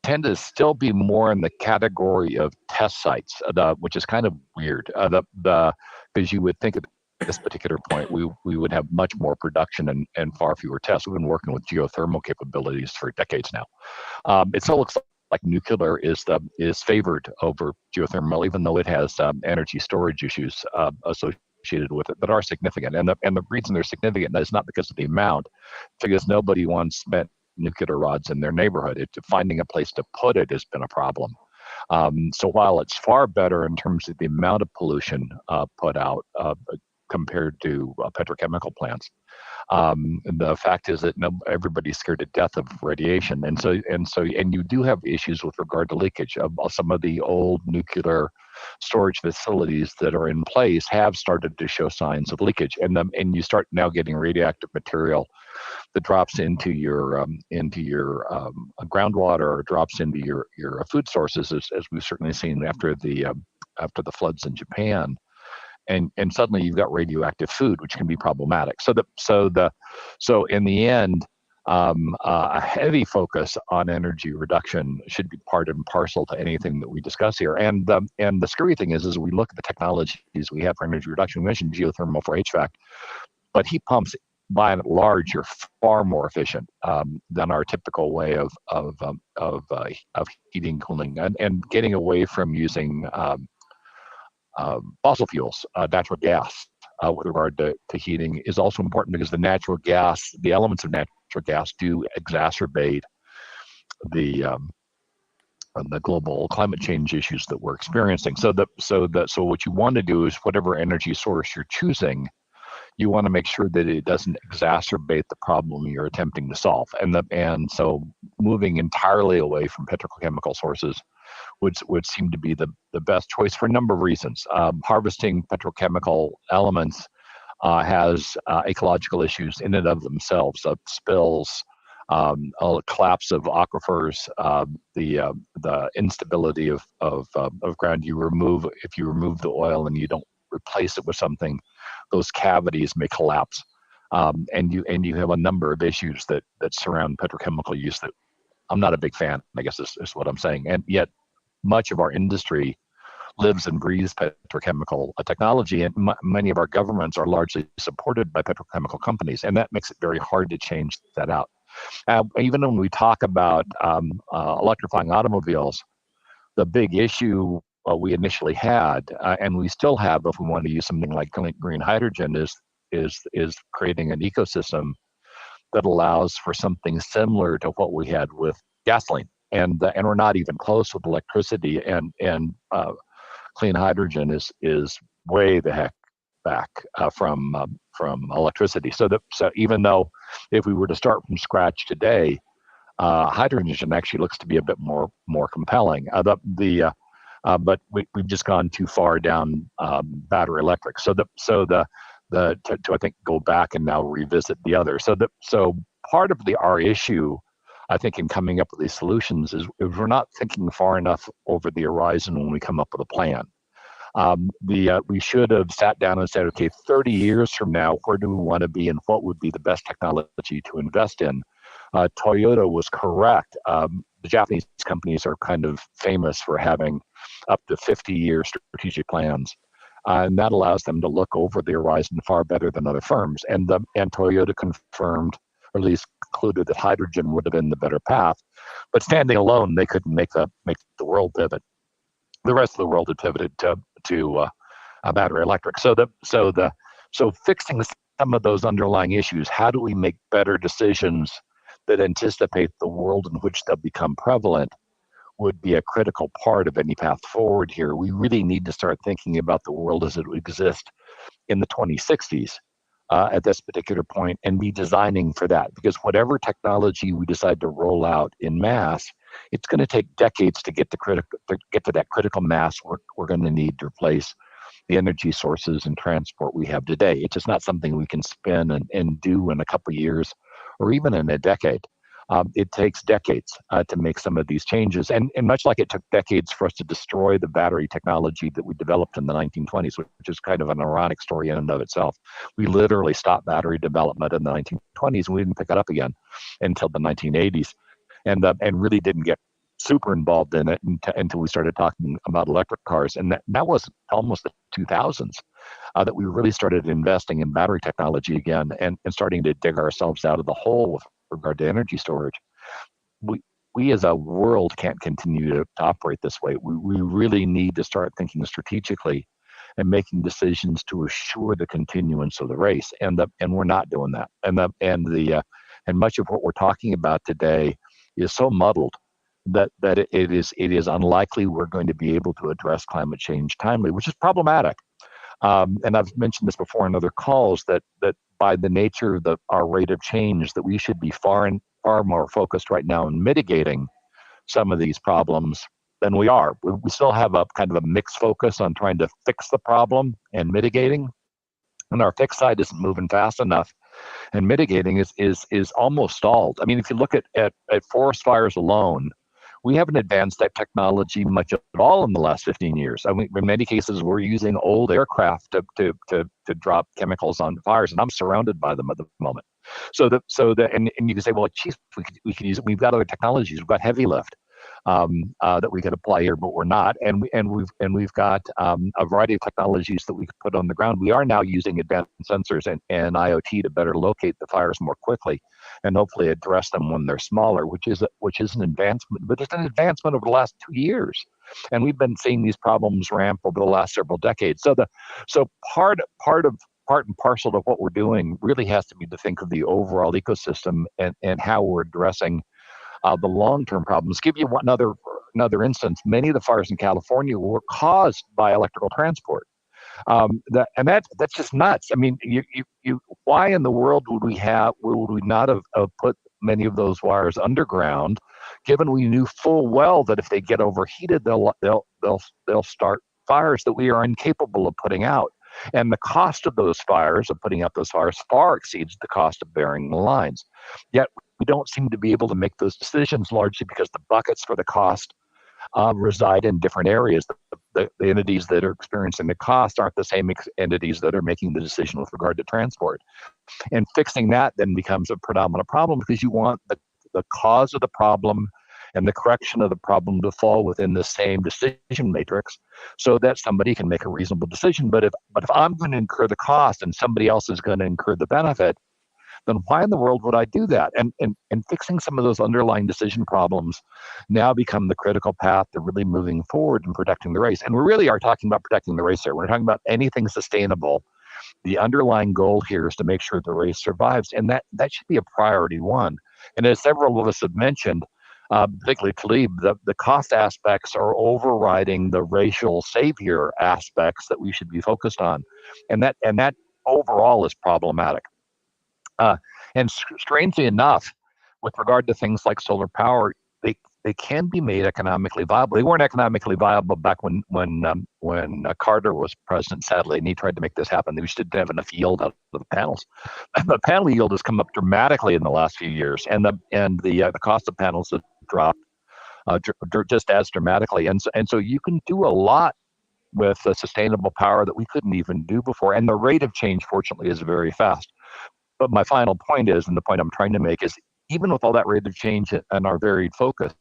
tend to still be more in the category of test sites, which is kind of weird. Because you would think at this particular point we would have much more production and far fewer tests. We've been working with geothermal capabilities for decades now. It still looks like nuclear is favored over geothermal, even though it has energy storage issues associated with it that are significant. And the reason they're significant is not because of the amount, because nobody wants spent nuclear rods in their neighborhood. Finding a place to put it has been a problem. So while it's far better in terms of the amount of pollution put out compared to petrochemical plants, the fact is that everybody's scared to death of radiation, and you do have issues with regard to leakage. Some of the old nuclear storage facilities that are in place have started to show signs of leakage, and you start now getting radioactive material that drops into your groundwater, or drops into your food sources, as we've certainly seen after the floods in Japan. And suddenly you've got radioactive food, which can be problematic. So in the end, a heavy focus on energy reduction should be part and parcel to anything that we discuss here. And the scary thing is we look at the technologies we have for energy reduction. We mentioned geothermal for HVAC, but heat pumps, by and large, are far more efficient than our typical way of heating, cooling, and getting away from using fossil fuels. Natural gas with regard to heating is also important, because the elements of natural gas do exacerbate the global climate change issues that we're experiencing. So what you want to do is, whatever energy source you're choosing, you want to make sure that it doesn't exacerbate the problem you're attempting to solve. And so moving entirely away from petrochemical sources would seem to be the best choice for a number of reasons. Harvesting petrochemical elements has ecological issues in and of themselves, spills, collapse of aquifers, the instability of ground. If you remove the oil and you don't replace it with something, those cavities may collapse, and you have a number of issues that surround petrochemical use that I'm not a big fan, I guess is what I'm saying. And yet much of our industry lives and breathes petrochemical technology, and many of our governments are largely supported by petrochemical companies, and that makes it very hard to change that out. Even when we talk about electrifying automobiles, the big issue we initially had, and we still have if we want to use something like green hydrogen, is creating an ecosystem that allows for something similar to what we had with gasoline. And we're not even close with electricity, and clean hydrogen is way the heck back from electricity. So even though if we were to start from scratch today, hydrogen actually looks to be a bit more compelling. But we've just gone too far down battery electric. So to I think go back and now revisit the other. So part of our issue, I think, in coming up with these solutions is we're not thinking far enough over the horizon when we come up with a plan. We should have sat down and said, okay, 30 years from now, where do we want to be, and what would be the best technology to invest in Toyota was correct. The Japanese companies are kind of famous for having up to 50-year strategic plans. And that allows them to look over the horizon far better than other firms. And Toyota confirmed, or at least concluded, that hydrogen would have been the better path. But standing alone, they couldn't make the world pivot. The rest of the world had pivoted to battery electric. So fixing some of those underlying issues, how do we make better decisions that anticipate the world in which they'll become prevalent, would be a critical part of any path forward here. We really need to start thinking about the world as it would exist in the 2060s at this particular point, and be designing for that. Because whatever technology we decide to roll out in mass, it's going to take decades to get to that critical mass we're going to need to replace the energy sources and transport we have today. It's just not something we can spin and do in a couple of years or even in a decade. It takes decades to make some of these changes. And much like it took decades for us to destroy the battery technology that we developed in the 1920s, which is kind of an ironic story in and of itself. We literally stopped battery development in the 1920s, and we didn't pick it up again until the 1980s, and really didn't get super involved in it until we started talking about electric cars. And that was almost the 2000s that we really started investing in battery technology again and starting to dig ourselves out of the hole with regard to energy storage. We as a world can't continue to operate this way. We really need to start thinking strategically and making decisions to assure the continuance of the race. And we're not doing that. And much of what we're talking about today is so muddled that it is unlikely we're going to be able to address climate change timely, which is problematic. And I've mentioned this before in other calls that by the nature of our rate of change, that we should be far more focused right now in mitigating some of these problems than we are. We still have a kind of a mixed focus on trying to fix the problem and mitigating, and our fix side isn't moving fast enough, and mitigating is almost stalled. I mean, if you look at forest fires alone, we haven't advanced that technology much at all in the last 15 years. I mean, in many cases, we're using old aircraft to drop chemicals on fires, and I'm surrounded by them at the moment. And you can say, well, geez, we can use it. We've got other technologies. We've got heavy lift that we could apply here, but we're not. And we've got a variety of technologies that we could put on the ground. We are now using advanced sensors and IoT to better locate the fires more quickly, and hopefully address them when they're smaller, which is an advancement. But it's an advancement over the last 2 years, and we've been seeing these problems ramp over the last several decades. So part and parcel of what we're doing really has to be to think of the overall ecosystem and how we're addressing the long-term problems. Give you another instance. Many of the fires in California were caused by electrical transport. That's just nuts. I mean, why in the world would we not have put many of those wires underground, given we knew full well that if they get overheated, they'll start fires that we are incapable of putting out. And the cost of those fires, of putting out those fires, far exceeds the cost of burying the lines. Yet we don't seem to be able to make those decisions, largely because the buckets for the cost reside in different areas. The entities that are experiencing the cost aren't the same entities that are making the decision with regard to transport. And fixing that then becomes a predominant problem, because you want the cause of the problem and the correction of the problem to fall within the same decision matrix, so that somebody can make a reasonable decision. But if I'm going to incur the cost and somebody else is going to incur the benefit, then why in the world would I do that? And fixing some of those underlying decision problems now become the critical path to really moving forward and protecting the race. And we really are talking about protecting the race here. We're talking about anything sustainable. The underlying goal here is to make sure the race survives, and that should be a priority one. And as several of us have mentioned, particularly Talib, the cost aspects are overriding the racial savior aspects that we should be focused on, and that overall is problematic. And strangely enough, with regard to things like solar power, they can be made economically viable. They weren't economically viable back when Carter was president, sadly, and he tried to make this happen. They just didn't have enough yield out of the panels. The panel yield has come up dramatically in the last few years, and the cost of panels has dropped just as dramatically. And so you can do a lot with sustainable power that we couldn't even do before. And the rate of change, fortunately, is very fast. But my final point is, and the point I'm trying to make is, even with all that rate of change and our varied focus,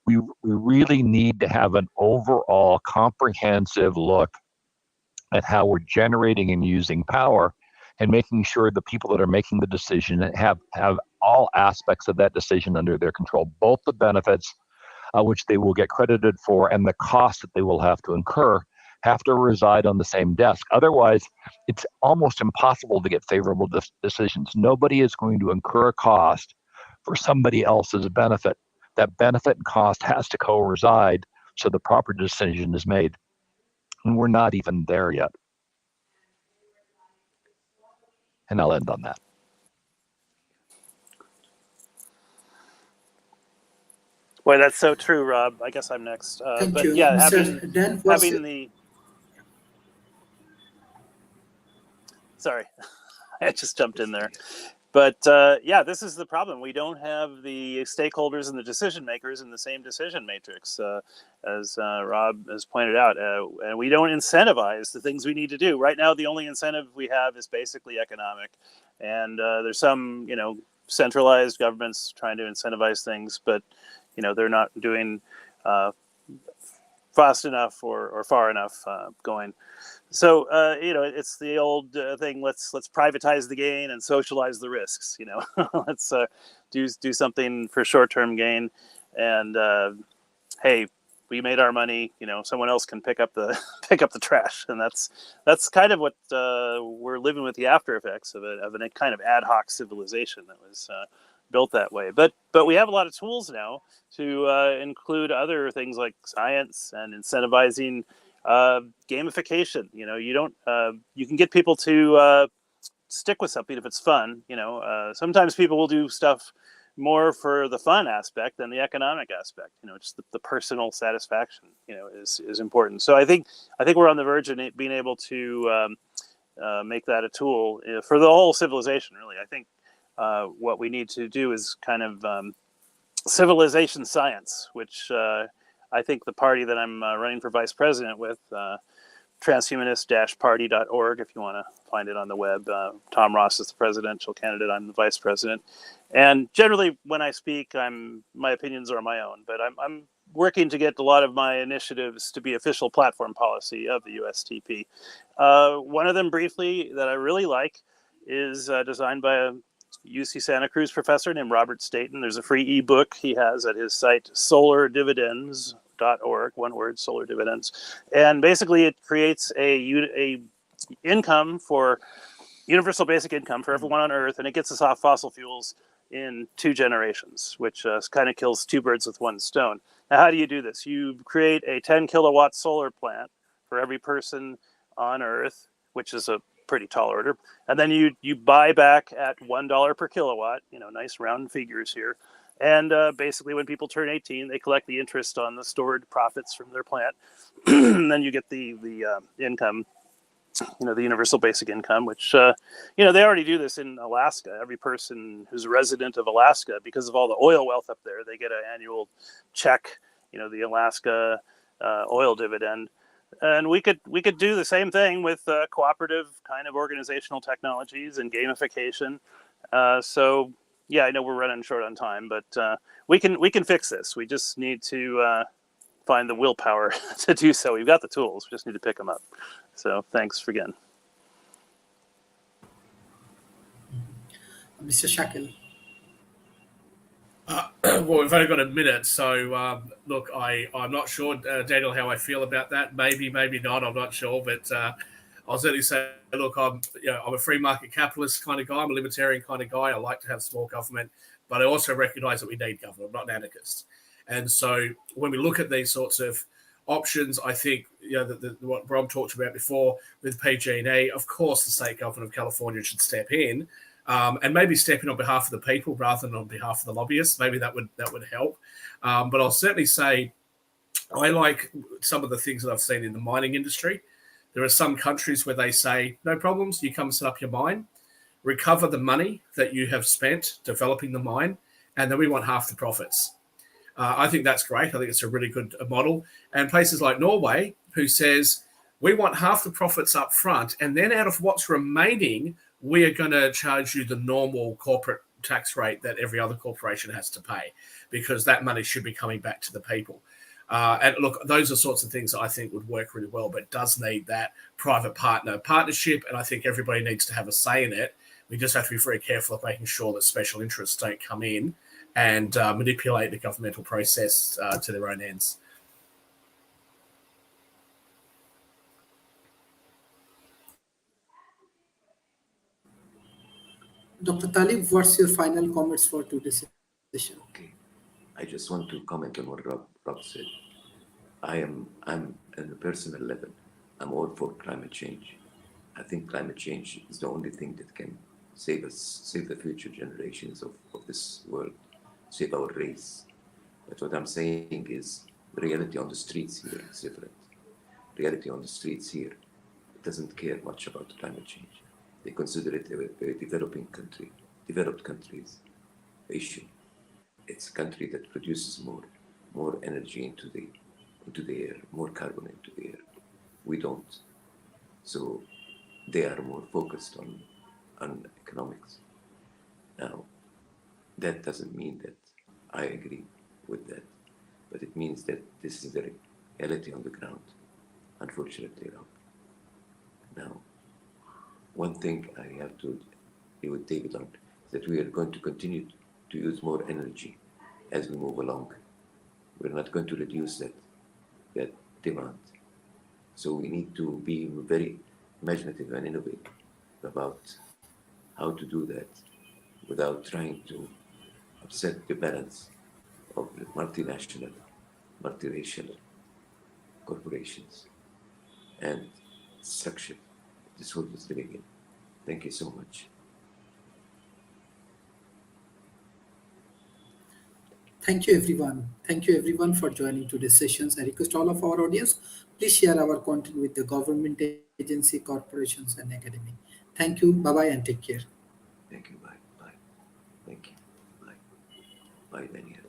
we really need to have an overall comprehensive look at how we're generating and using power, and making sure the people that are making the decision have all aspects of that decision under their control, both the benefits, which they will get credited for, and the cost that they will have to incur, have to reside on the same desk. Otherwise, it's almost impossible to get favorable decisions. Nobody is going to incur a cost for somebody else's benefit. That benefit and cost has to co-reside so the proper decision is made. And we're not even there yet. And I'll end on that. Boy, that's so true, Rob. I guess I'm next. Thank But you. yeah, Mr. Dan, what's having the sorry, I just jumped in there. But yeah, this is the problem. We don't have the stakeholders and the decision makers in the same decision matrix, as Rob has pointed out. And we don't incentivize the things we need to do. Right now, the only incentive we have is basically economic. And there's some, centralized governments trying to incentivize things, but, they're not doing fast enough or far enough going. So it's the old thing. Let's privatize the gain and socialize the risks. Let's do something for short-term gain. And hey, we made our money. Someone else can pick up the trash. And that's kind of what we're living with, the after effects of a kind of ad hoc civilization that was built that way. But we have a lot of tools now to include other things like science and incentivizing. Gamification, you can get people to stick with something if it's fun. Sometimes people will do stuff more for the fun aspect than the economic aspect. Just the personal satisfaction, is important. So I think we're on the verge of being able to make that a tool for the whole civilization. Really, I think what we need to do is kind of civilization science, which I think the party that I'm running for vice president with, transhumanist-party.org, if you want to find it on the web. Tom Ross is the presidential candidate. I'm the vice president. And generally, when I speak, my opinions are my own. But I'm working to get a lot of my initiatives to be official platform policy of the USTP. One of them, briefly, that I really like is designed by a UC Santa Cruz professor named Robert Staten. There's a free ebook he has at his site, solardividends.org, one word, solar dividends. And basically it creates a income for universal basic income for everyone on Earth, and it gets us off fossil fuels in 2 generations, which kind of kills 2 birds with 1 stone. Now, how do you do this? You create a 10 kilowatt solar plant for every person on Earth, which is a pretty tall order, and then you buy back at $1 per kilowatt. Nice round figures here. And basically, when people turn 18, they collect the interest on the stored profits from their plant, and then you get the income, the universal basic income, which they already do this in Alaska. Every person who's a resident of Alaska, because of all the oil wealth up there, they get an annual check. The Alaska oil dividend. And we could do the same thing with cooperative kind of organizational technologies and gamification. So yeah, I know we're running short on time, but we can fix this. We just need to find the willpower to do so. We've got the tools. We just need to pick them up. So thanks again. Mr. Shackle. Well, we've only got a minute, so look, I'm not sure, Daniel, how I feel about that. Maybe not. I'm not sure, but I'll certainly say, look, I'm a free market capitalist kind of guy. I'm a libertarian kind of guy. I like to have small government, but I also recognise that we need government. I'm not an anarchist, and so when we look at these sorts of options, I think what Rob talked about before with PG&E, of course, the state government of California should step in. And maybe step in on behalf of the people rather than on behalf of the lobbyists. Maybe that would help. But I'll certainly say I like some of the things that I've seen in the mining industry. There are some countries where they say, no problems, you come set up your mine, recover the money that you have spent developing the mine, and then we want half the profits. I think that's great. I think it's a really good model. And places like Norway, who says, we want half the profits up front, and then out of what's remaining, we are going to charge you the normal corporate tax rate that every other corporation has to pay, because that money should be coming back to the people. And look, those are sorts of things that I think would work really well, but it does need that private partnership, and I think everybody needs to have a say in it. We just have to be very careful of making sure that special interests don't come in and manipulate the governmental process to their own ends. Dr. Talib, what's your final comments for today's session? Okay. I just want to comment on what Rob said. I'm on a personal level, I'm all for climate change. I think climate change is the only thing that can save us, save the future generations of this world, save our race. But what I'm saying is the reality on the streets here is different. Reality on the streets here doesn't care much about climate change. They consider it a developed countries issue. It's a country that produces more energy into the air, more carbon into the air. We don't. So they are more focused on economics. Now, that doesn't mean that I agree with that, but it means that this is the reality on the ground, unfortunately. Now, one thing I have to agree with David on is that we are going to continue to use more energy as we move along. We're not going to reduce that demand. So we need to be very imaginative and innovative about how to do that without trying to upset the balance of the multinational, multiracial corporations and structure this world is living in. Thank you so much. Thank you, everyone. Thank you, everyone, for joining today's sessions. I request all of our audience, please share our content with the government agency, corporations, and academy. Thank you. Bye-bye and take care. Thank you. Bye. Bye. Thank you. Bye. Bye, Daniel.